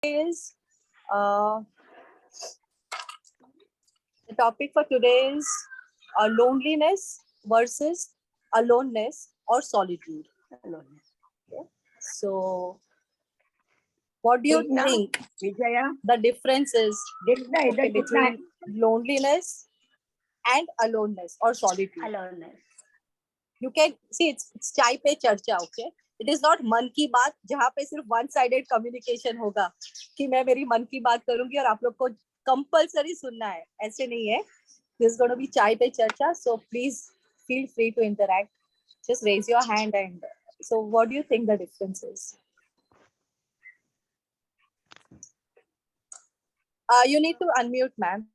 is uh, the topic for today is loneliness versus aloneness or solitude. Aloneness. Okay. So, what do you Digna, think Vijaya, the difference is Digna, okay, between loneliness and aloneness or solitude? aloneness. You can see it's chai pe charcha, okay? It is not मन की बात जहाँ पे सिर्फ one sided communication होगा कि मैं मेरी मन की बात करूंगी और आप लोग को compulsory सुनना है, ऐसे नहीं है. This is going to be chai pe charcha, so please feel free to interact. Just raise your hand and so what do you think the difference is? You need to unmute, ma'am.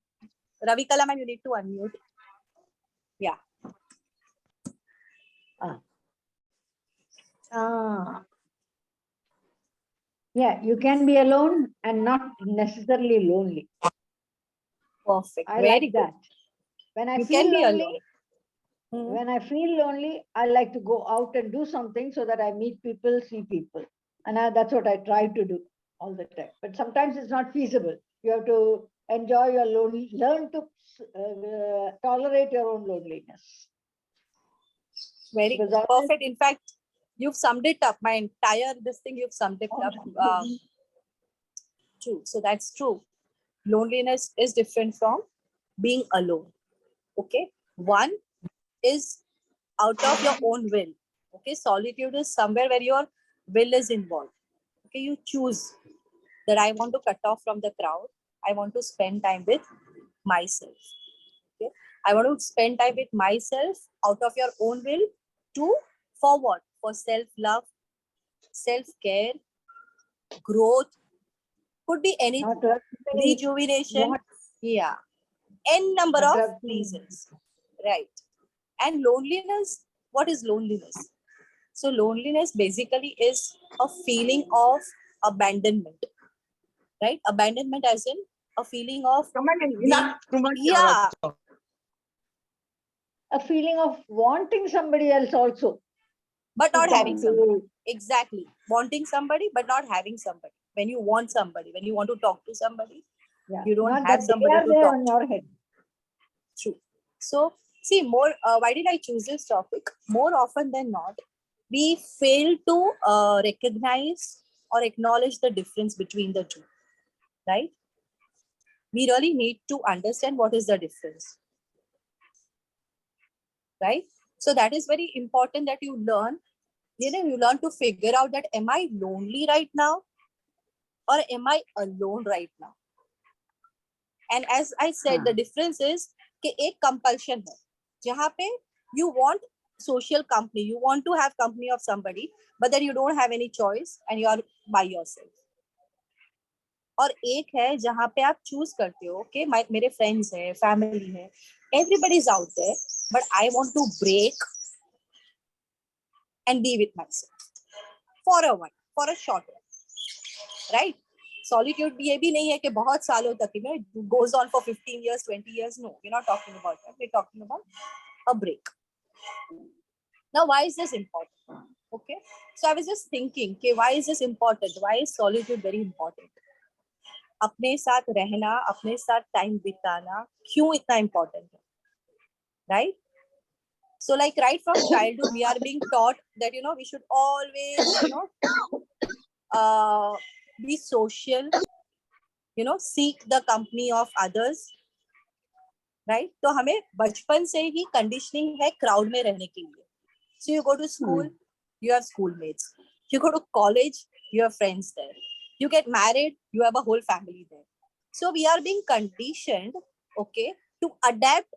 Ravikala, ma'am, you need to unmute. Yeah. Yeah, you can be alone and not necessarily lonely. Perfect. I Very like good. that. When I You feel can be lonely, alone. when I feel lonely, I like to go out and do something so that I meet people, see people. And that's what I try to do all the time. But sometimes it's not feasible. You have to enjoy your lonely, learn to tolerate your own loneliness. Very Because perfect. In fact, you've summed it up. My entire this thing you've summed it up. True. So that's true. Loneliness is different from being alone. Okay. One is out of your own will. Okay. Solitude is somewhere where your will is involved. Okay. You choose that I want to cut off from the crowd. I want to spend time with myself. Okay. I want to spend time with myself out of your own will to for what? For self-love, self-care, growth, could be anything. Rejuvenation. Yeah. N number of reasons. Right. And loneliness, what is loneliness? So loneliness basically is a feeling of abandonment. Right? Abandonment as in a feeling of yeah. A feeling of wanting somebody else also. But not having somebody. Exactly. Wanting somebody, but not having somebody. When you want somebody, when you want to talk to somebody, you don't have somebody to talk on your head. True. So, see, why did I choose this topic? More often than not, we fail to recognize or acknowledge the difference between the two, right? We really need to understand what is the difference, right? So that is very important that you learn. You learn to figure out that am I lonely right now or am I alone right now? And as I said, the difference is कि एक compulsion है जहाँ पे you want social company, you want to have company of somebody, but then you don't have any choice and you are by yourself. और एक है जहाँ पे आप choose करते हो कि मेरे friends है, family है, everybody is out there, but I want to break and be with myself for a while, for a short while, right? Solitude भी ये भी नहीं है कि बहुत सालों तक goes on for 15 years, 20 years. No, we're not talking about that. We're talking about a break. Now, why is this important? Okay, so I was just thinking, okay, why is this important? Why is solitude very important? अपने साथ रहना, अपने साथ time बिताना क्यों इतना important है? Right? So, like right from childhood, we are being taught that we should always be social, seek the company of others, right? तो हमें बचपन से ही conditioning है crowd में रहने के लिए. So you go to school, you have schoolmates. You go to college, you have friends there. You get married, you have a whole family there. So we are being conditioned, okay, to adapt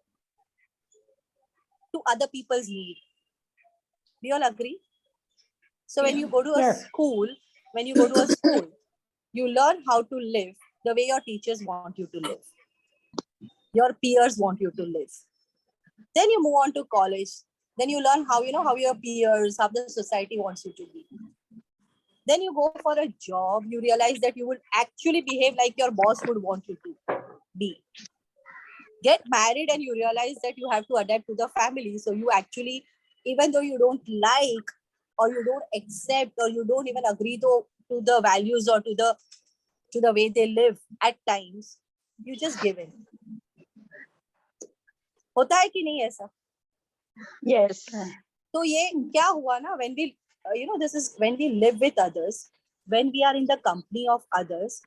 to other people's need. Do you all agree? So when you go to a school, you learn how to live the way your teachers want you to live. Your peers want you to live. Then you move on to college. Then you learn how your peers, how the society wants you to be. Then you go for a job. You realize that you will actually behave like your boss would want you to be. Get married and you realize that you have to adapt to the family. So you actually, even though you don't like or you don't accept or you don't even agree to the values or to the to the way they live at times, you just give in. होता है कि नहीं ऐसा? Yes. तो ये क्या हुआ ना, when we this is when we live with others, when we are in the company of others,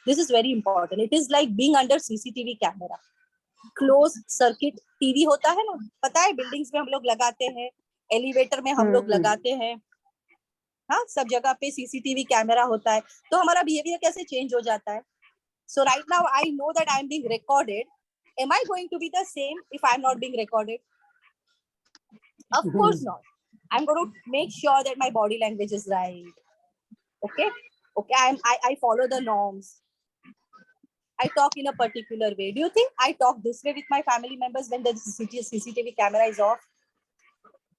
this is very important. It is like being under CCTV camera. Close circuit TV होता है ना, पता है buildings में हम लोग लगाते हैं, एलिवेटर में हम लोग लगाते हैं, हाँ, सब जगह पे सीसीटीवी कैमरा होता है, तो हमारा बिहेवियर कैसे चेंज हो जाता है. So right now I know that I am being recorded. Am I going to be the same if I'm not being recorded? Of course not. I'm going to make sure that my body language is right. Okay. I follow the norms. I talk in a particular way. Do you think I talk this way with my family members when the CCTV camera is off?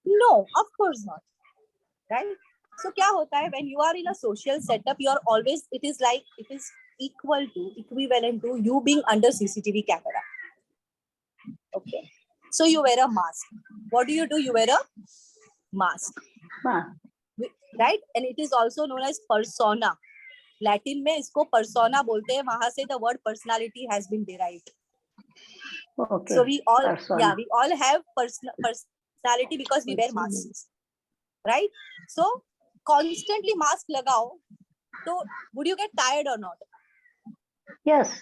No, of course not. Right? So क्या होता है, when you are in a social setup, you are always, it is equivalent to you being under CCTV camera. Okay. So you wear a mask. What do? You wear a mask. Right? And it is also known as persona. Latin में इसको persona बोलते हैं, वहां से the word personality has been derived. Okay. So we all, persona. we all have personality because we wear masks. Right? So constantly mask लगाओ, so would you get tired or not? Yes.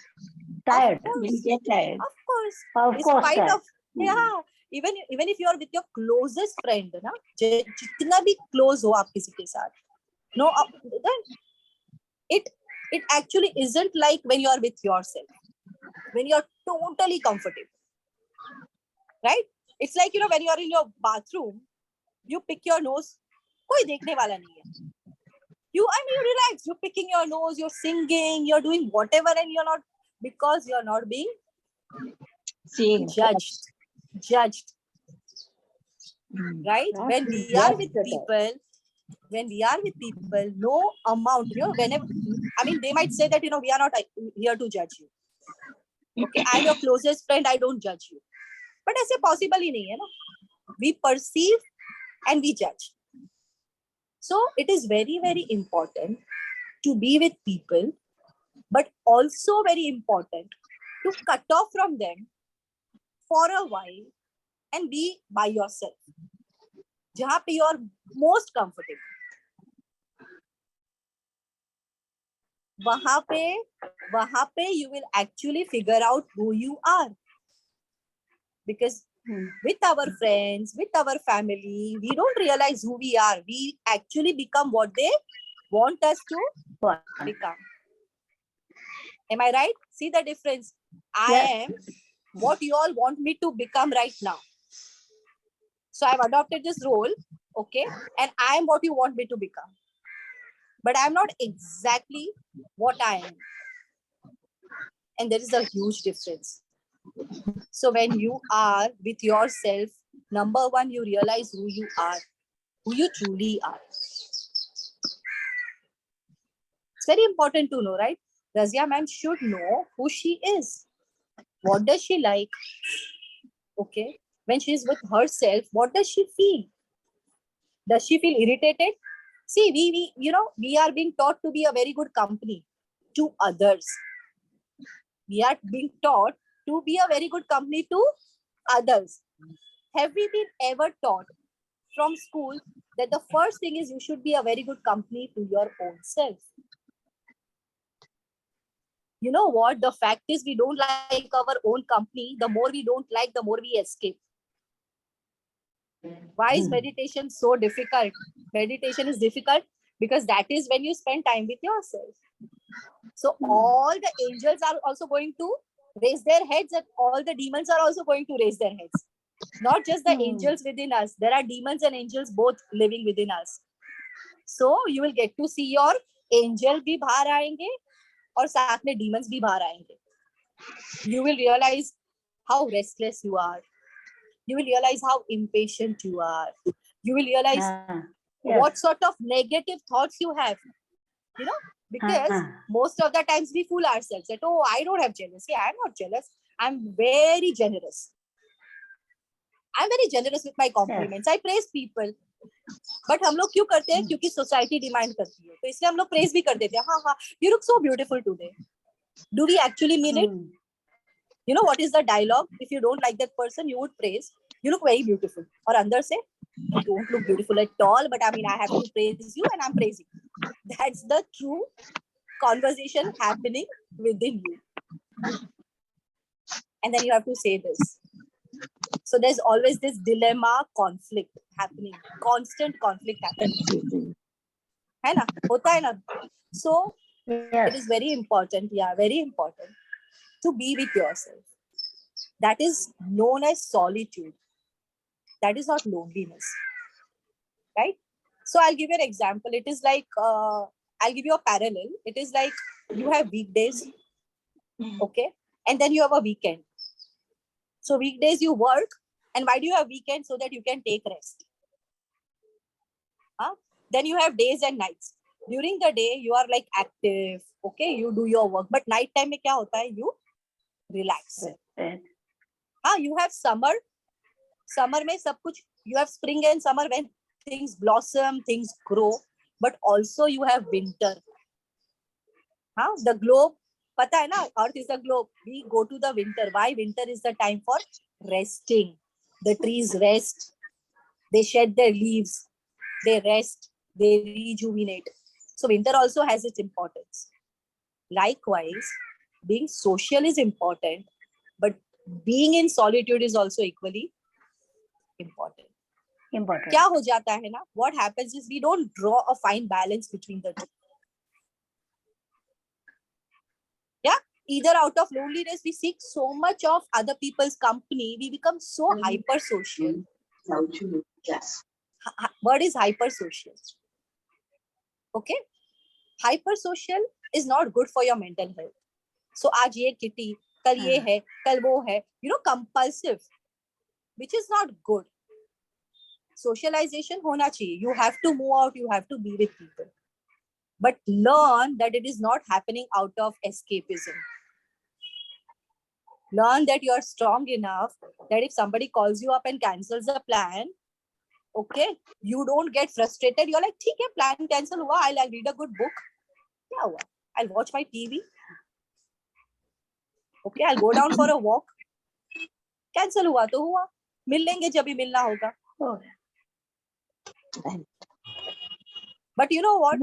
Tired. We get tired. Of course. Of course. Spite of, yeah. Even if you are with your closest friend, ना, जितना भी close हो आप किसी के साथ, no, then it actually isn't like when you are with yourself, when you are totally comfortable, right? It's like, when you are in your bathroom, you pick your nose, कोई देखने वाला नहीं है. You relax, you're picking your nose, you're singing, you're doing whatever, and you're not, because you're not being judged. Right? When we are with people, no amount, whenever, they might say that, we are not here to judge you. Okay, I'm your closest friend, I don't judge you. But ऐसे possible ही नहीं है ना. We perceive and we judge. So it is very, very important to be with people, but also very important to cut off from them for a while and be by yourself. जहाँ पे you are most comfortable. वहाँ पे you will actually figure out who you are. Because with our friends, with our family, we don't realize who we are. We actually become what they want us to become. Am I right? See the difference. I am what you all want me to become right now. So I've adopted this role, okay, and I am what you want me to become. But I'm not exactly what I am. And there is a huge difference. So when you are with yourself, number one, you realize who you are, who you truly are. It's very important to know, right? Razia ma'am should know who she is. What does she like? Okay. When she is with herself, what does she feel? Does she feel irritated? See, we are being taught to be a very good company to others. We are being taught to be a very good company to others. Have we been ever taught from school that the first thing is you should be a very good company to your own self? You know what? The fact is we don't like our own company. The more we don't like, the more we escape. Why is meditation so difficult? Meditation is difficult because that is when you spend time with yourself. So all the angels are also going to raise their heads and all the demons are also going to raise their heads. Not just the angels within us. There are demons and angels both living within us. So you will get to see your angel bhi bahar aayenge और साथ में demons भी बाहर आएंगे. You will realize how restless you are. You will realize how impatient you are. You will realize what sort of negative thoughts you have. Because most of the times we fool ourselves that, oh, I don't have jealousy. I'm not jealous. I'm very generous. I'm very generous with my compliments. I praise people. But हम लोग क्यों करते हैं? क्योंकि society demand करती है, तो इसलिए हम लोग प्रेज भी कर देते हैं. हाँ हाँ, you look so beautiful today. Do we actually mean it? You know what is the dialogue? If you don't like that person, you would praise, you look very beautiful. Or अंदर से, you don't look beautiful at all, but I mean, I have to praise you and I'm praising. That's the true conversation happening within you. And then you have to say this. So there's always this dilemma, conflict happening, constant conflict happening. है ना? होता है ना? So it is very important, very important to be with yourself. That is known as solitude. That is not loneliness, right? So I'll give you an example. It is like, I'll give you a parallel. It is like you have weekdays, okay? And then you have a weekend. So weekdays you work, and why do you have weekends? So that you can take rest. Then you have days and nights. During the day, you are like active, okay? You do your work. But night time में क्या होता है? You relax. You have summer. Summer में सब कुछ. You have spring and summer when things blossom, things grow. But also you have winter. The globe. पता है ना? Earth is the globe. We go to the winter. Why? Winter is the time for resting. The trees rest. They shed their leaves. They rest. They rejuvenate. So winter also has its importance. Likewise, being social is important, but being in solitude is also equally important. क्या हो जाता है ना? What happens is we don't draw a fine balance between the two. Yeah, either out of loneliness we seek so much of other people's company, we become so hyper social. Yes. Word is hyper social. Okay, hyper social is not good for your mental health. So आज ये kitty, कल ये है, कल वो है, compulsive, which is not good. Socialization होना चाहिए. You have to move out, you have to be with people, but learn that it is not happening out of escapism. Learn that you are strong enough that if somebody calls you up and cancels the plan, okay, you don't get frustrated. You're like, ठीक है, plan cancel हुआ, I'll read a good book. क्या हुआ? I'll watch my TV. Okay, I'll go down for a walk. Cancel हुआ तो हुआ. मिल लेंगे जब भी मिलना होगा. But you know what?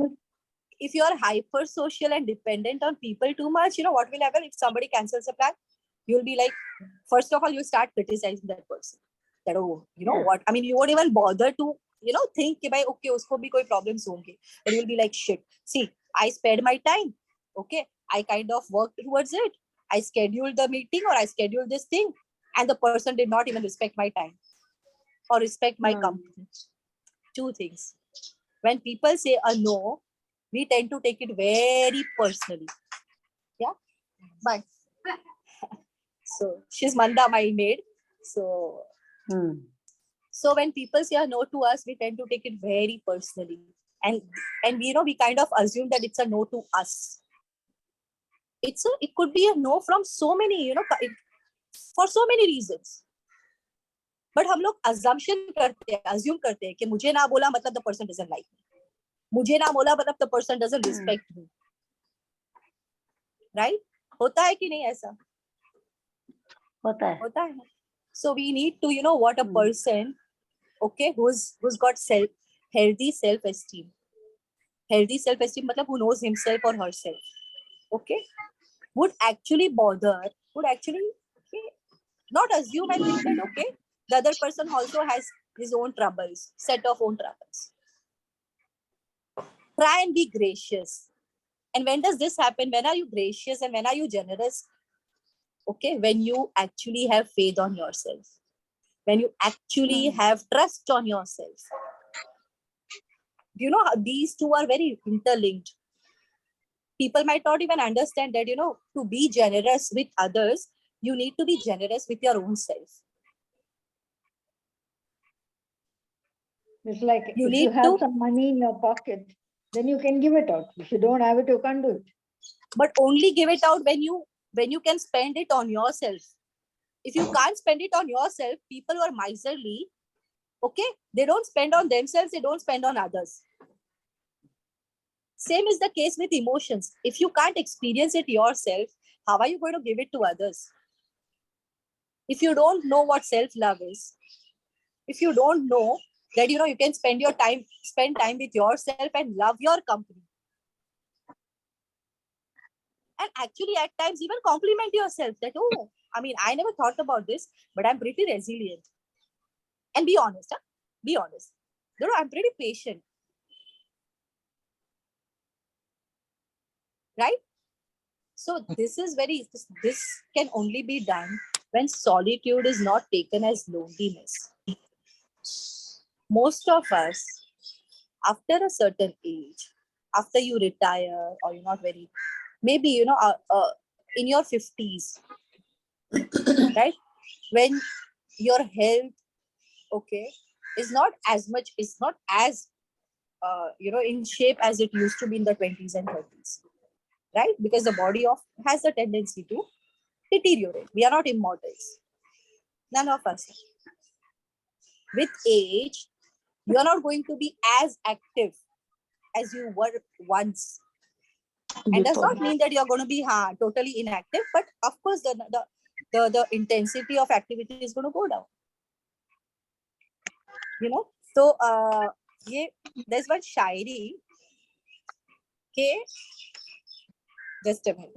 If you are hyper social and dependent on people too much, you know what will happen? If somebody cancels a plan, you'll be like, first of all, you start criticizing that person. That, oh, you know what? I mean, you won't even bother to, think, okay, usko bhi koi problems honge. But you'll be like, shit. See, I spared my time. Okay, I kind of worked towards it. I scheduled the meeting or I scheduled this thing, and the person did not even respect my time or respect my company. Two things. When people say a no, we tend to take it very personally. Yeah. Bye. So she's Manda, my maid. So when people say a no to us, we tend to take it very personally, and we kind of assume that it's a no to us. It could be a no from so many, for so many reasons. But हम लोग assume करते हैं कि मुझे ना बोला मतलब the person doesn't like me. मुझे ना बोला मतलब the person doesn't respect me. Right? होता है कि नहीं ऐसा? होता है. So we need to, what a person, okay, who's got healthy self-esteem. Healthy self-esteem मतलब who knows himself or herself. Okay? Would actually not assume and think that, okay, the other person also has his own troubles, set of own troubles. Try and be gracious. And when does this happen? When are you gracious and when are you generous? Okay, when you actually have faith on yourself. When you actually have trust on yourself. These two are very interlinked. People might not even understand that, to be generous with others, you need to be generous with your own self. It's like if you have some money in your pocket, then you can give it out. If you don't have it, you can't do it. But only give it out when you can spend it on yourself. If you can't spend it on yourself, people who are miserly, Okay, they don't spend on themselves, they don't spend on others. Same is the case with emotions. If you can't experience it yourself, how are you going to give it to others? If you don't know what self-love is, if you don't know that you can spend time with yourself and love your company, and actually at times even compliment yourself that, oh, I never thought about this, but I'm pretty resilient. And be honest, huh? Be honest. I'm pretty patient, right? So this can only be done when solitude is not taken as loneliness. Most of us, after a certain age, after you retire or you're not very, maybe, in your 50s, right? When your health, okay, is not as in shape as it used to be in the 20s and 30s, right? Because the body has a tendency to deteriorate. We are not immortals. None of us. With age, you are not going to be as active as you were once. And does not mean that you're going to be totally inactive, but of course the intensity of activity is going to go down. So there's one shairi. Okay, just a minute.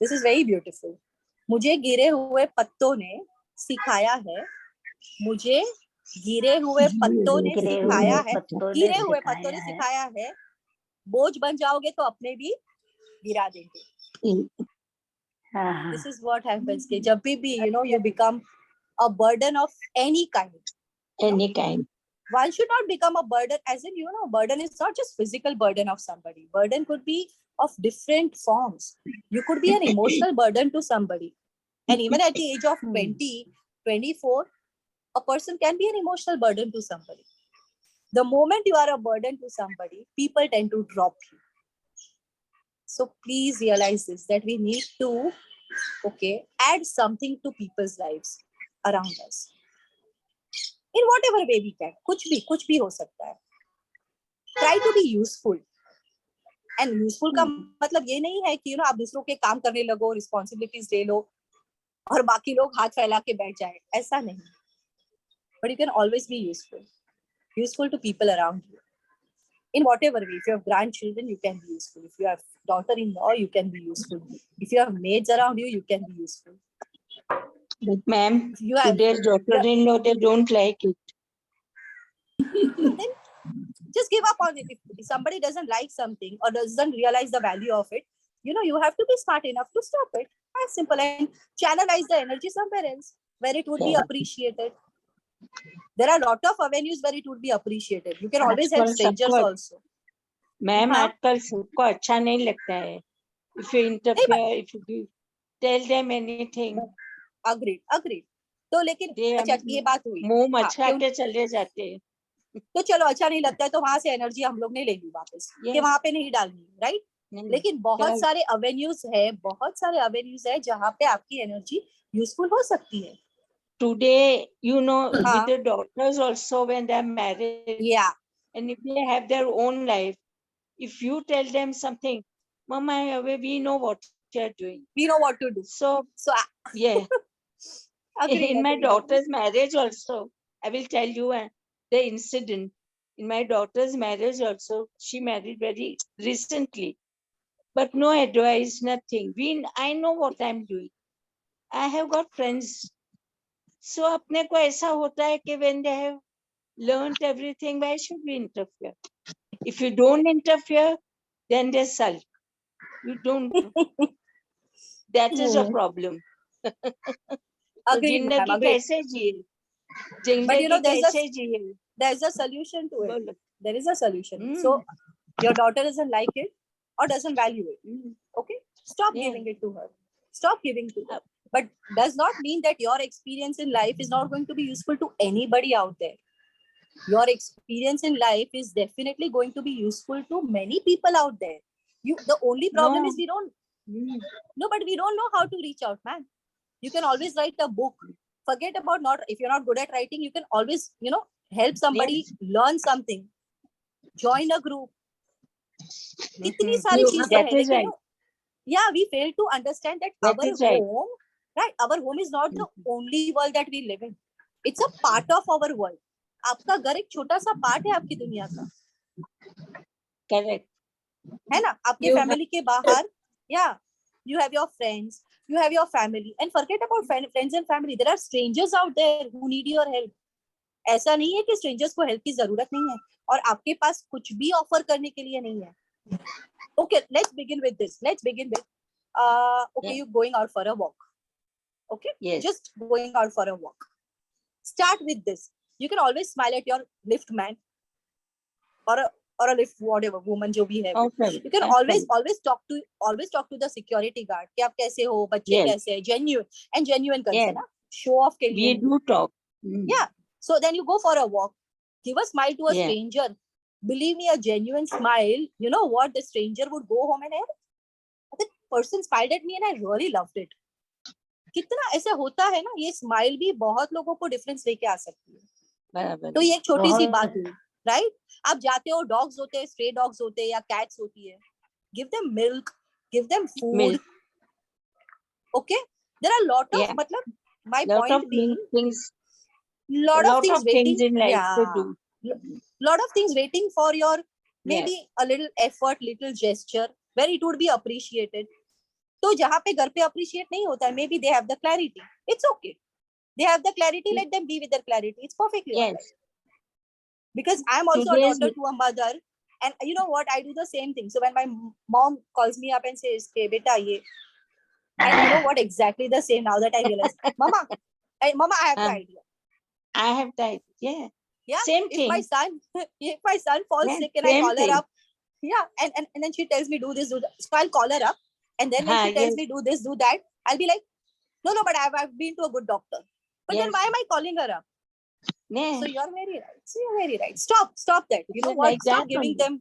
This is very beautiful. मुझे गिरे हुए पत्तों ने सिखाया है, मुझे गिरे हुए पत्तों ने सिखाया है, गिरे हुए पत्तों ने सिखाया है, बोझ बन जाओगे तो अपने भी गिरा देंगे. This is what happens. कि जब भी you become a burden of any kind. Any kind. One should not become a burden, as in, burden is not just physical burden of somebody. Burden could be of different forms. You could be an emotional burden to somebody. And even at the age of 20, 24, a person can be an emotional burden to somebody. The moment you are a burden to somebody, people tend to drop you. So please realize this, that we need to, add something to people's lives around us. In whatever way we can. कुछ भी हो सकता है. Try to be useful. And useful का मतलब ये नहीं है कि आप दूसरों के काम करने लगो, responsibilities ले लो और बाकी लोग हाथ फैला के बैठ जाए. ऐसा नहीं. But you can always be useful to people around you. In whatever way. If you have grandchildren, you can be useful. If you have daughter-in-law, you can be useful. If you have maids around you, you can be useful. But ma'am, today's daughter-in-law, they don't like it. Then just give up on it. If somebody doesn't like something or doesn't realize the value of it, you have to be smart enough to stop it. As simple, and channelize the energy somewhere else where it would be appreciated. There are a lot of avenues where it would be appreciated. You can always help strangers also. Ma'am, आजकल सबको अच्छा नहीं लगता है. If you interfere, if you tell them anything. Agreed. तो लेकिन अच्छा ये बात हुई. मुंह मचका के चले जाते हैं. तो चलो अच्छा नहीं लगता है तो वहां से एनर्जी हम लोग नहीं लेंगे वापस, कि वहां पे नहीं डालनी, राइट? लेकिन बहुत सारे अवेन्यूज है जहाँ पे आपकी एनर्जी यूजफुल हो सकती है. Today, with the daughters also, when they're married, and if they have their own life, if you tell them something, Mama, we know what you're doing. We know what to do. So yeah. In my daughter's marriage also, I will tell you the incident. In my daughter's marriage also, she married very recently, but no advice, nothing. I know what I'm doing. I have got friends. So अपने को ऐसा होता है कि when they have learned everything, why should we interfere? If you don't interfere, then they sulk. You don't. That is a problem. जिंदगी कैसे जिए? जिंदगी कैसे जिए? There's a solution to it. There is a solution. So your daughter doesn't like it or doesn't value it. Okay, stop giving it to her. Stop giving to her. But does not mean that your experience in life is not going to be useful to anybody out there. Your experience in life is definitely going to be useful to many people out there. The only problem is we don't. No, but we don't know how to reach out, man. You can always write a book. forget about not, if you're not good at writing, you can always, you know, help somebody Yes. learn something, join a group. इतनी Mhm. सारी चीजें That हैं, is लेकिन right. yeah, we fail to understand that That our is right. home, right, our home is not the only world that we live in. It's a part of our world. आपका घर एक छोटा सा part है आपकी दुनिया का, Correct. है ना? आपके You फैमिली के बाहर, yeah, you have your friends, you have your family, and forget about friends and family. There are strangers out there who need your help. ऐसा नहीं है कि strangers को help की जरूरत नहीं है और आपके पास कुछ भी ऑफर करने के लिए नहीं है. Okay, let's begin with this. Let's begin with okay, Yeah. you going out for a walk. Okay, Yes. just going out for a walk. Start with this. You can always smile at your lift man or a lift whatever woman जो भी है. Okay. You can always talk to the security guard कि आप कैसे हो, बच्चे Yes. कैसे हैं, genuine concern, Yes. ना show off के लिए We नहीं. do talk. Mm. Yeah. So then you go for a walk. Give a smile to a Yeah. stranger. Believe me, a genuine smile, you know what, the stranger would go home and that person smiled at me and I really loved it. कितना ऐसे होता है ना, ये smile भी बहुत लोगों को डिफरेंस लेके आ सकती है. बराबर. तो ये एक छोटी सी बहुत बात है, राइट? आप जाते हो, डॉग्स होते हैं, स्ट्रे डॉग्स होते हैं या कैट्स होती है, give them milk, give them food. Milk. Okay, there are lot of, Yeah. मतलब my Lot of point being, things. lot of Lot things of things waiting, in life to yeah, do. lot of things waiting for your Yeah. maybe a little effort, little gesture where it would be appreciated. तो जहाँ पे घर पे appreciate नहीं होता है, maybe they have the clarity, it's okay, they have the clarity, let them be with their clarity, it's perfectly Yes. alright. Because I'm also a Today's daughter to a mother, and you know what, I do the same thing. So when my mom calls me up and says ke beta ye, and you know what, exactly the same, now that I realize, mama, I have the Um, idea. I have that. Yeah. Yeah, Same if my thing. son if my son falls Yeah, sick and I same call her thing. up, yeah, and then she tells me do this, do that, so I'll call her up, and then when Ha, she tells yes. me do this, do that, I'll be like, no, but I've been to a good doctor. But then Yes. why am I calling her up? Yeah. So you're very right. So you're very right. Stop that. You It's know what? like Stop that giving only. them.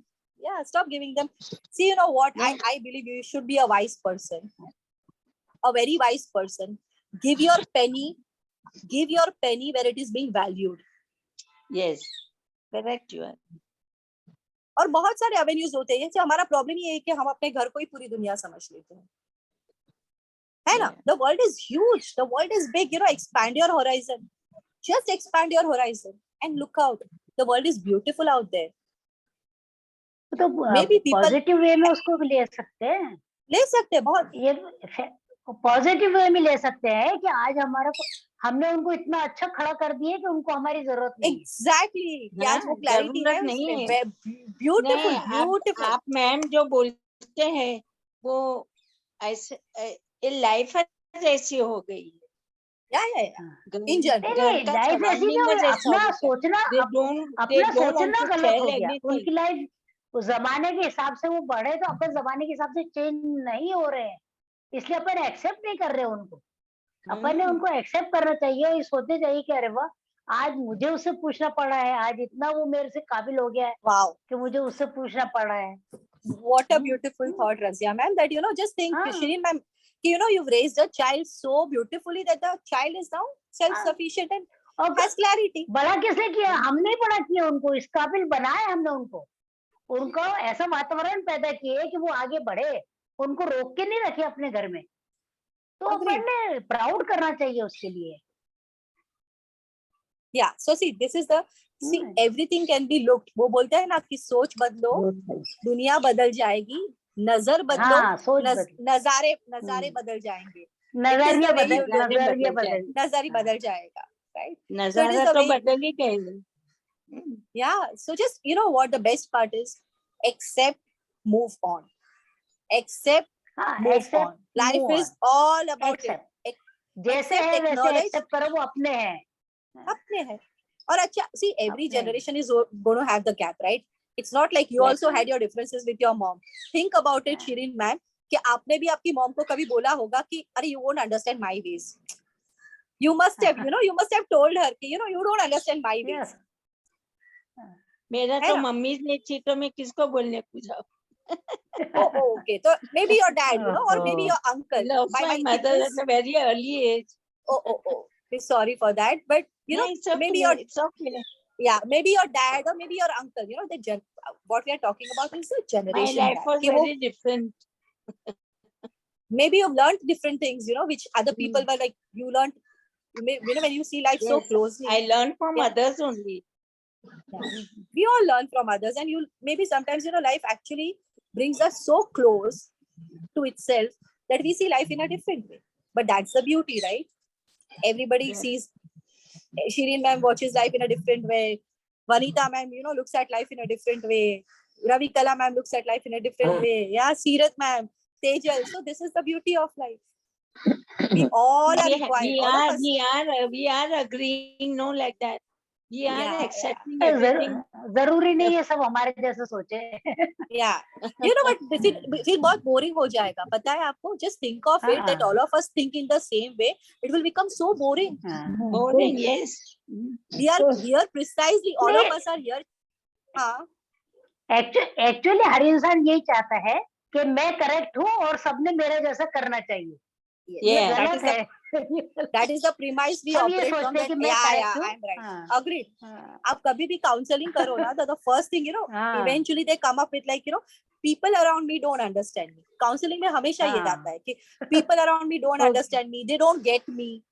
Yeah, stop giving them. See, you know what? Yeah. I believe you should be a wise person, a very wise person. Give your penny where it is being valued. Yes. Correct you are. और बहुत सारे avenues होते हैं. जैसे हमारा problem ये है कि हम अपने घर को ही पूरी दुनिया समझ लेते हैं, है ना? Yeah. The world is huge. The world is big. You know, expand your horizon. Just expand your horizon and look out. The world is beautiful out there. तो Maybe people पॉजिटिव वे में उसको भी ले सकते हैं. ले सकते हैं बहुत. ये पॉजिटिव वे में ले सकते हैं कि आज हमारा हमने उनको इतना अच्छा खड़ा कर दिया कि उनको हमारी जरूरत नहीं है. एग्जैक्टली, कि आज वो क्लैरिटी जरूरत है नहीं उसमें. है. ब्यूटीफुल, नहीं, ब्यूटीफुल. आप मैम जो बोलते हैं वो ऐसे लाइफ ऐसी हो गई है. या इन जनरल. नहीं, का लाइफ ऐसी surrounding नहीं, जैसा अपना हो गया. सोचना They don't अपना want सोचना to गलत tell हो गया. anything. उनकी लाइफ उस जमाने के हिसाब से वो बढ़े तो अपन जमाने के हिसाब से चेंज नहीं हो रहे हैं, इसलिए अपन एक्सेप्ट नहीं कर रहे उनको. अपन ने उनको एक्सेप्ट करना चाहिए और ये सोचना चाहिए कि अरे वाह, आज मुझे उससे पूछना पड़ा है, आज इतना वो मेरे से काबिल हो गया है वाओ, कि मुझे उससे पूछना पड़ा है. what a beautiful thought, Razia ma'am, that you know, just think, Shireen ma'am, you know, you've raised a child so beautifully that the child is now self-sufficient and has clarity. बड़ा किसने किया? हमने बड़ा किया उनको, इस काबिल बनाया हमने उनको ऐसा वातावरण पैदा किए कि वो आगे बढ़े, उनको रोक के नहीं रखे अपने घर में. तो अपन ने प्राउड करना चाहिए उसके लिए. Yeah, so see, this is the everything can be looked. वो बोलते हैं ना, आपकी सोच बदलो, दुनिया बदल जाएगी. नजर बदलो, नजारे बदल जाएंगे. नजरिया बदल जाएगा, right? नजारा तो बदल ही गए. Yeah, so just, you know what, the best part is, accept, move on. Accept, move on. Life is all about it. जैसे है वैसे एक्सेप्ट करो, वो अपने हैं. और अच्छा, see, every generation is going to have the gap, right? It's not like you also had your differences with your mom. Think about it, Shireen ma'am, कि आपने भी आपकी मॉम को कभी बोला होगा कि अरे you won't understand my ways. You must have, you must have told her कि you don't understand my ways. मेरा तो मम्मी ने चीटों में किसको बोलने पूछा. Okay, so maybe your dad, or maybe your uncle. My mother at a very early age. Oh. We're sorry for that, but you know, it's okay. maybe your It's okay. maybe your dad or maybe your uncle, you know, what we are talking about is the My generation life gap. was कि वो- very different. maybe you've learned different things, you know, which other people were like, you learned, you know, when you see life so Yes, closely. I learned from Yeah. others only. We all learn from others, and you maybe sometimes, you know, life actually brings us so close to itself that we see life in a different way. But that's the beauty, right? Everybody Yes. sees. Shireen ma'am watches life in a different way. Vanita ma'am, you know, looks at life in a different way. Ravi Kala ma'am looks at life in a different way. Yeah, Seerat ma'am, Tejal. So this is the beauty of life. We all are required. All of us. We are agreeing, no, like that. We are Yeah, accepting everything. जरूरी नहीं है सब हमारे जैसे सोचे. Yeah. You know what? फिर बहुत boring हो जाएगा. पता है आपको? Just think of it that all of us think in the same way. It will become so boring. Boring, yes. We are here precisely. All of नहीं. us are here. हाँ. Actually हर इंसान यही चाहता है कि मैं करेक्ट हूँ और सबने मेरे जैसा करना चाहिए. ये Yeah. गलत है. That is the premise we सब ये operate from. सोचते हैं That, कि मैं correct हूँ. I'm right. हाँ. Agreed. आप कभी भी counseling करो ना, तो the first thing, you know, हाँ. eventually they come up with like, you know, people around me don't understand me. Counseling में हमेशा ये हाँ. आता है कि people around me don't understand me, they don't get me,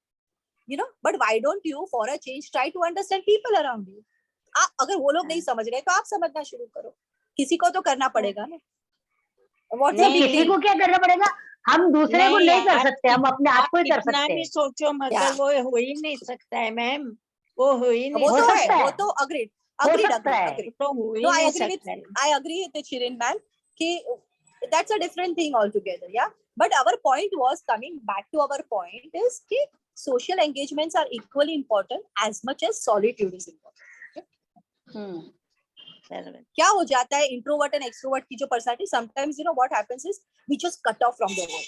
you know. But why don't you, for a change, try to understand people around you? अगर वो लोग नहीं समझ रहे तो आप समझना शुरू करो. किसी को तो करना पड़ेगा ना. What's the नहीं, big किसी deal? को क्या करना पड़ेगा? हम दूसरे को नहीं कर यार, सकते, हम अपने आप को ही कर कितना सकते भी हैं. सोचो मगर Yeah. वो हो ही नहीं सकता है मैम. वो हो ही नहीं वो हो तो सकता है, है. वो तो agreed. हो Agreed, सकता agreed, है. agreed. तो हो ही No, I नहीं agree with सकता है. I agree with Shirin ma'am. कि that's a different thing altogether. Yeah, but our point was, coming back to our point, is कि social engagements are equally important as much as solitude is important. क्या हो जाता है introvert and extrovert की जो personality, sometimes you know what happens is we just cut off from the world.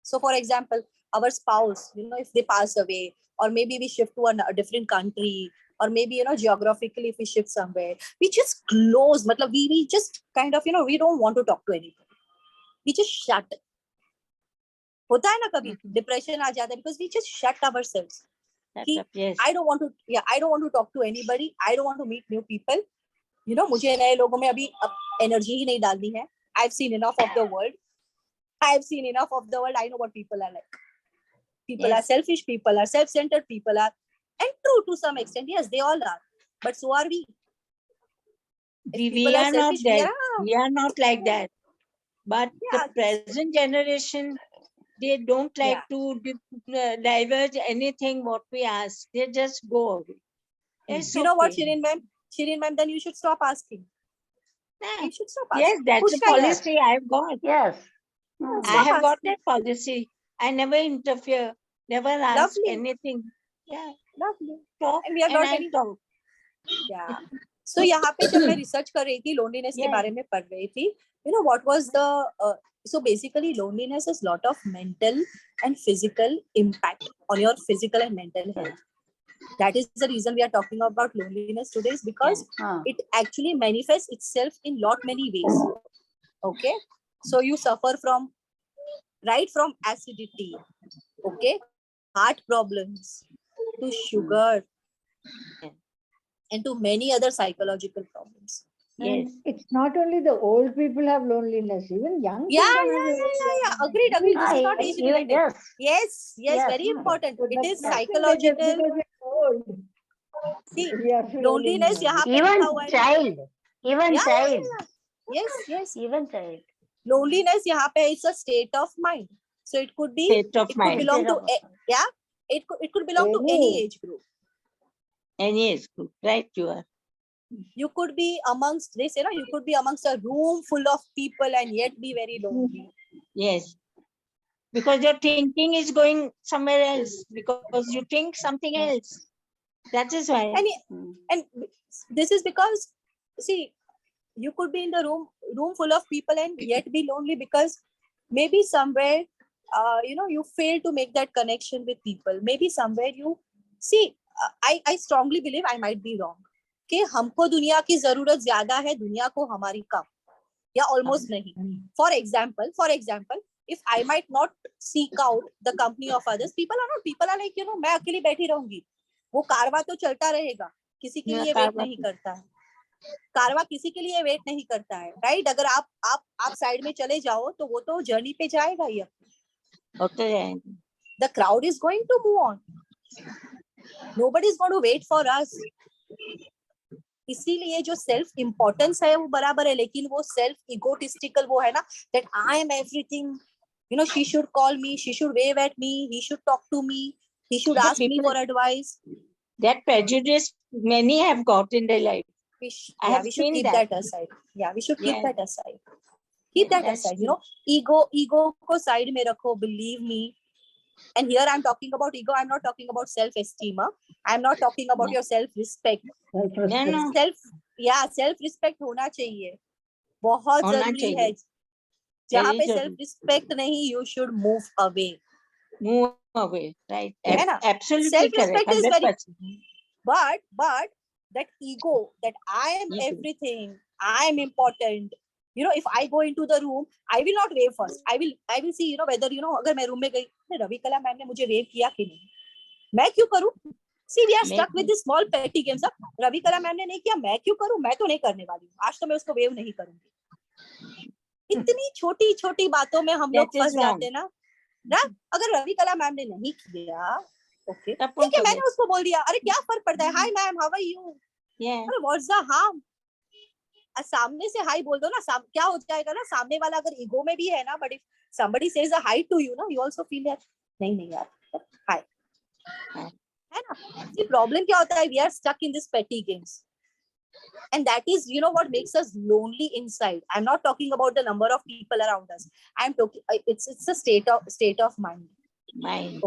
So for example, our spouse, you know, if they pass away, or maybe we shift to a different country, or maybe, you know, geographically if we shift somewhere, we just close. मतलब we just kind of, you know, we don't want to talk to anybody. We just shut. होता है ना कभी depression आ जाता है because we just shut ourselves. Yes. I don't want to talk to anybody. I don't want to meet new people. You know, मुझे नए लोगों में अभी energy ही नहीं डालनी है. I've seen enough of the world. I know what people are like. People are selfish, people are self-centered, people are, and true to some extent, yes, they all are. But so are we. We are not that. We are not like that. But the present generation, they don't like to diverge anything what we ask. They just go away. It's You know what, okay. Shirin ma'am, then you should stop asking. Yeah. You should stop asking. Yes, that's a policy I've got. Yes. I have got that policy. I never interfere, never ask anything. Yeah. Lovely. Talk And we are and not I any. talk. Yeah. So यहाँ पे जब मैं research कर रही थी, loneliness के बारे में पढ़ रही थी, you know what was the so basically loneliness is lot of mental and physical impact on your physical and mental health. That is the reason we are talking about loneliness today, is because it actually manifests itself in lot many ways. Okay, so you suffer from right from acidity, okay, heart problems, to sugar, and to many other psychological problems. And it's not only the old people have loneliness, even young Yeah. Agreed. This is not age related. Yes, very important. So It that's is nothing psychological. because we're old. See, We are feeling loneliness lonely. यहाँ पे Even लिखा हुआ है ना? child. Even child. Yes. Even child. Loneliness यहाँ पे is a state of mind. So it could be, State of it mind. could belong to, it could belong to any age group. Any age group, right? You are. You could be amongst this, you know, you could be amongst a room full of people and yet be very lonely. Yes. Because your thinking is going somewhere else. Because you think something else. That is why. And this is because, see, you could be in the room full of people and yet be lonely because maybe somewhere, you know, you fail to make that connection with people. Maybe somewhere you see. I strongly believe, I might be wrong, कि हमको दुनिया की जरूरत ज्यादा है, दुनिया को हमारी कम, या almost नहीं. For example, if I might not seek out the company of others, people are like, मैं अकेली बैठी रहूंगी, वो कारवा तो चलता रहेगा, किसी के लिए वेट नहीं करता है, कारवा किसी के लिए वेट नहीं करता है, राइट? अगर आप साइड में चले जाओ तो वो तो जर्नी पे जाएगा ही अपनी. The crowd is going to move on. Nobody is going to wait for us. इसीलिए जो सेल्फ इम्पोर्टेंस है वो बराबर है, लेकिन वो सेल्फ इगोटिस्टिकल वो है ना, that I am everything, she should call me, she should wave at me, he should talk to me, he should ask me for advice. That prejudice many have got in their life. We should keep that aside. Yeah, we should keep that aside. Keep that aside. Ego को side में रखो, believe me. And here I'm talking about ego. I'm not talking about self-esteem. I'm not talking about your self-respect. Self-respect होना चाहिए, बहुत जरूरी है. जहाँ पे self-respect नहीं, you should move away. Move away, right? है ना? Absolutely Self-respect correct. is very, but that ego, that I am everything, I am important. If I go into the room, I will not wave first. I will see, whether, अगर मैं room में गई, रवि कला ma'am ने मुझे wave किया कि नहीं, मैं क्यों करूं? See, we are stuck with this small petty games. Ravi कला मैम ने नहीं किया, मैं क्यों करूं? मैं तो नहीं करने वाली हूँ, आज तो मैं उसको वेव नहीं करूंगी. इतनी छोटी छोटी बातों में हम लोग फंस जाते हैं ना. अगर रवि कला मैम ने नहीं किया, ओके, ठीक है, मैंने उसको बोल दिया, अरे क्या फर्क पड़ता है, hi ma'am, how are you, अरे व्हाट्स द हार्म. सामने से हाई बोल दो ना, क्या हो जाएगा ना, सामने वाला अगर ईगो में भी है ना, but if somebody says a hi to you ना, you also feel that नहीं यार, हाय, है ना. ये प्रॉब्लम क्या होता है, we are stuck in this petty games, and that is, what makes us lonely inside. I'm not talking about the number of people around us. I'm talking, it's a state of mind.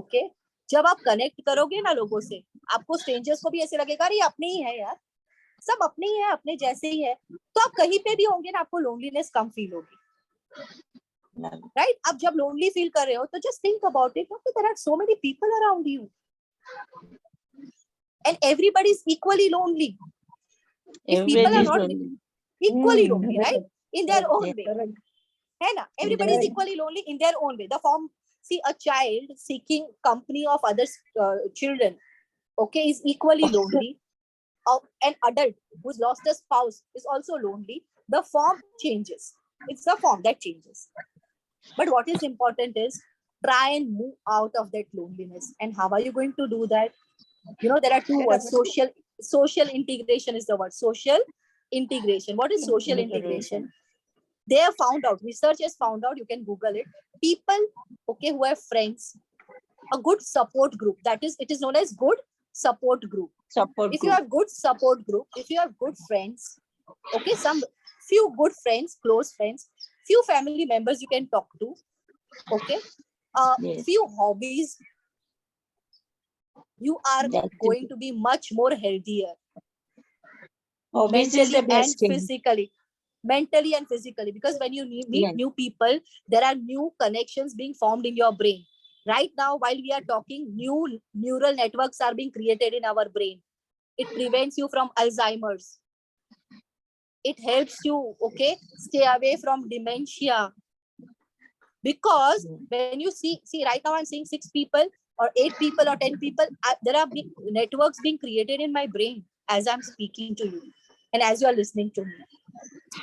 Okay, जब आप connect करोगे ना लोगों से, आपको strangers को भी ऐसे लगेगा, अरे अपने ही है यार, सब अपने ही है, अपने जैसे ही है, तो आप कहीं पे भी होंगे ना, आपको लोनलीनेस कम फील होगी, राइट? आप जब लोनली फील कर रहे हो तो just think about it, there are so many people around you and everybody is equally lonely. If people are not equally lonely, right, in their own way, है ना, everybody is equally lonely in their own way. The form, see, a child seeking company of other children, okay, is equally lonely. An adult who's lost a spouse is also lonely. The form changes. It's the form that changes. But what is important is try and move out of that loneliness. And how are you going to do that? There are two words. Social integration is the word. Social integration. What is social integration? They have found out, research has found out, you can Google it. People, okay, who have friends, a good support group. That is, it is known as good support group. If you have good support group, if you have good friends, okay, few good friends, close friends, few family members you can talk to, okay, few hobbies, you are going to be much more healthier, mentally and physically. Mentally and physically, because when you meet new people, there are new connections being formed in your brain. Right now, while we are talking, new neural networks are being created in our brain. It prevents you from Alzheimer's. It helps you, okay, stay away from dementia. Because when you see right now I'm seeing 6 people or 8 people or 10 people, there are big networks being created in my brain as I'm speaking to you and as you are listening to me,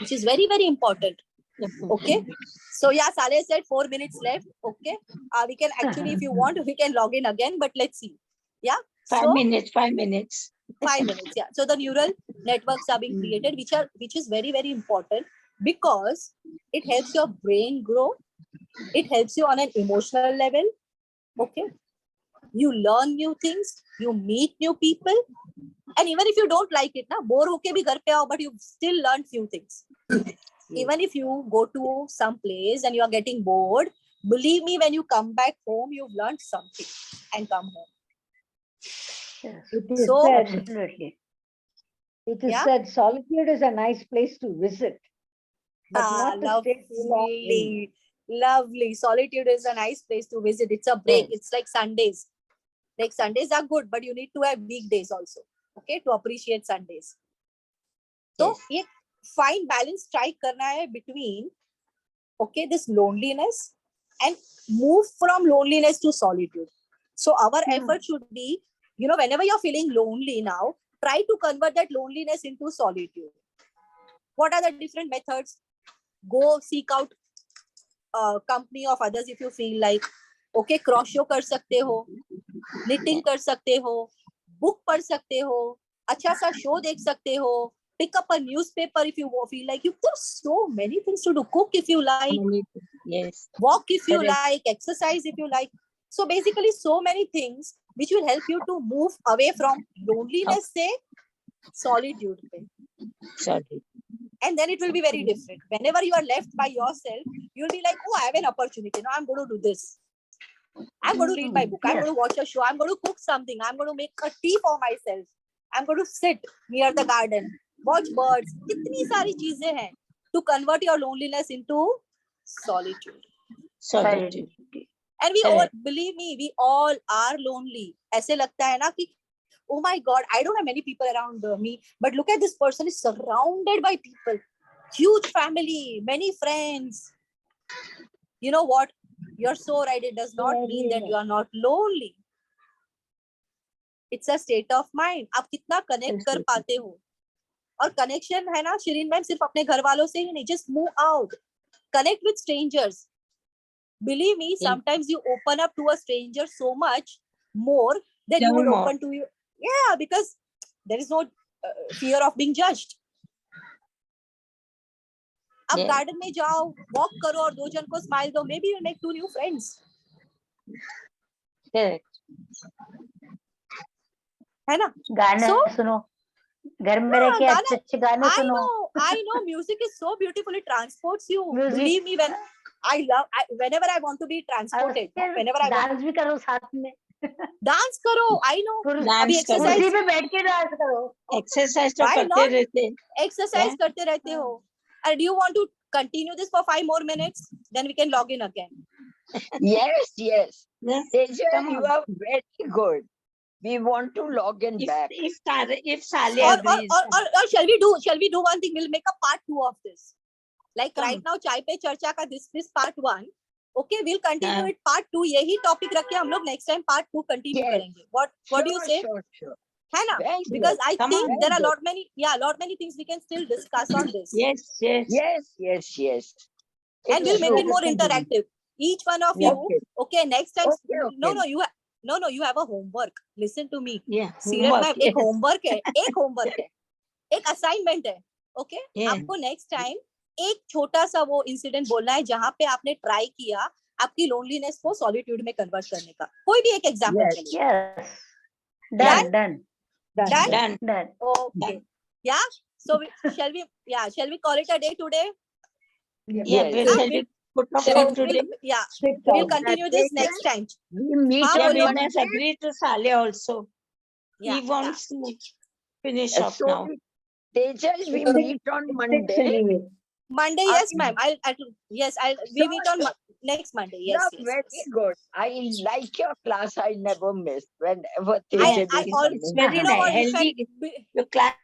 which is very, very important. Okay, so yeah, Saleh said 4 minutes left. Okay, we can actually, if you want, we can log in again, but let's see. Yeah, 5 minutes. 5 minutes. 5 minutes. Yeah, so the neural networks are being created, which is very, very important, because it helps your brain grow. It helps you on an emotional level. Okay, you learn new things, you meet new people, and even if you don't like it, na, bore hoke bhi ghar pe aao, but you still learn few things. Even if you go to some place and you are getting bored, believe me, when you come back home, you've learned something and come home. It is So, said, Absolutely. it is said solitude is a nice place to visit, but not to stay too long in. Lovely. Solitude is a nice place to visit. It's a break. It's like Sundays. Like Sundays are good, but you need to have weekdays also, okay, to appreciate Sundays. So, एक fine balance strike करना है between, okay, this loneliness and move from loneliness to solitude. So our effort should be, whenever you're feeling lonely now, try to convert that loneliness into solitude. What are the different methods? Go seek out company of others if you feel like. Okay, crochet कर सकते हो, knitting कर सकते हो, book पढ़ सकते हो, अच्छा सा show देख सकते हो, pick up a newspaper if you feel like. There's so many things to do. Cook if you like, Yes. walk if you Correct. like, exercise if you like. So basically so many things which will help you to move away from loneliness से solitude पे. Sorry. And then it will be very different. Whenever you are left by yourself, you'll be like, oh, I have an opportunity. Now I'm going to do this. I'm going to read my book. I'm going to watch a show. I'm going to cook something. I'm going to make a tea for myself. I'm going to sit near the garden, watch birds. Kitni sari cheezein hain to convert your loneliness into solitude. Solitude. And we all, Correct. believe me, we all are lonely. ऐसे लगता है ना कि, oh my God, I don't have many people around me, but look at this person is surrounded by people, huge family, many friends. You know what? You're so right. It does not mean that you are not lonely. It's a state of mind. आप कितना connect कर पाते हो? और connection है ना, Shirin ma'am, सिर्फ अपने घर वालों से ही नहीं. Just move out, connect with strangers. Believe me, sometimes you open up to a stranger so much more than you would open to you. Yeah, because there is no fear of being judged. अब garden में जाओ, walk करो और दो जन को smile दो, maybe you'll make 2 new friends. Correct. है ना? गाने सुनो, घर में रह के अच्छे गाने सुनो. I know music is so beautiful, it transports you. Music. Believe me, whenever I want to be transported, whenever I want dance भी करो साथ में. डांस करो. I know. अभी exercise कुर्सी पे बैठ के डांस करो. Exercise तो करते रहते. Exercise करते रहते हो. And do you want to continue this for 5 more minutes? Then we can log in again. Yes. Tejal, Come you on. are very good. We want to log in back. If Sally agrees. Or shall we do one thing? We'll make a part 2 of this. Like right now, Chai Pe Charcha ka this part 1. Okay, we'll continue it part 2. यही topic रख के हम लोग next time part 2 continue Yes. करेंगे. What do you say? Sure. है ना? Very Because good. I Come think on. there are lot many things we can still discuss on this. Yes. Yes. And we'll make it more interactive. Each one of you. Okay, next time. Okay. No, you have a homework. Listen to me. Yeah. सीरत ma'am, एक homework है, एक assignment है. Okay? Yeah. आपको next time एक छोटा सा वो इंसिडेंट बोलना है जहाँ पे आपने ट्राई किया आपकी लोनलीनेस को सॉलिट्यूड में कन्वर्ट करने का. कोई भी एक example. Yes. Done. Okay. Yeah. So shall we call it a day today? Yeah. We'll put off So today. we'll continue this next time. We meet हाँ, on बोलो. We must agree to Sally also. Yeah, He wants to finish off So, now. Tejal, we meet on Monday. Anyway. Monday, yes, ma'am. We meet on next Monday. Yes. Very good. I like your class. I never miss whenever Yeah, Tejal is it's coming. It's very You know what, in healthy. fact, Your class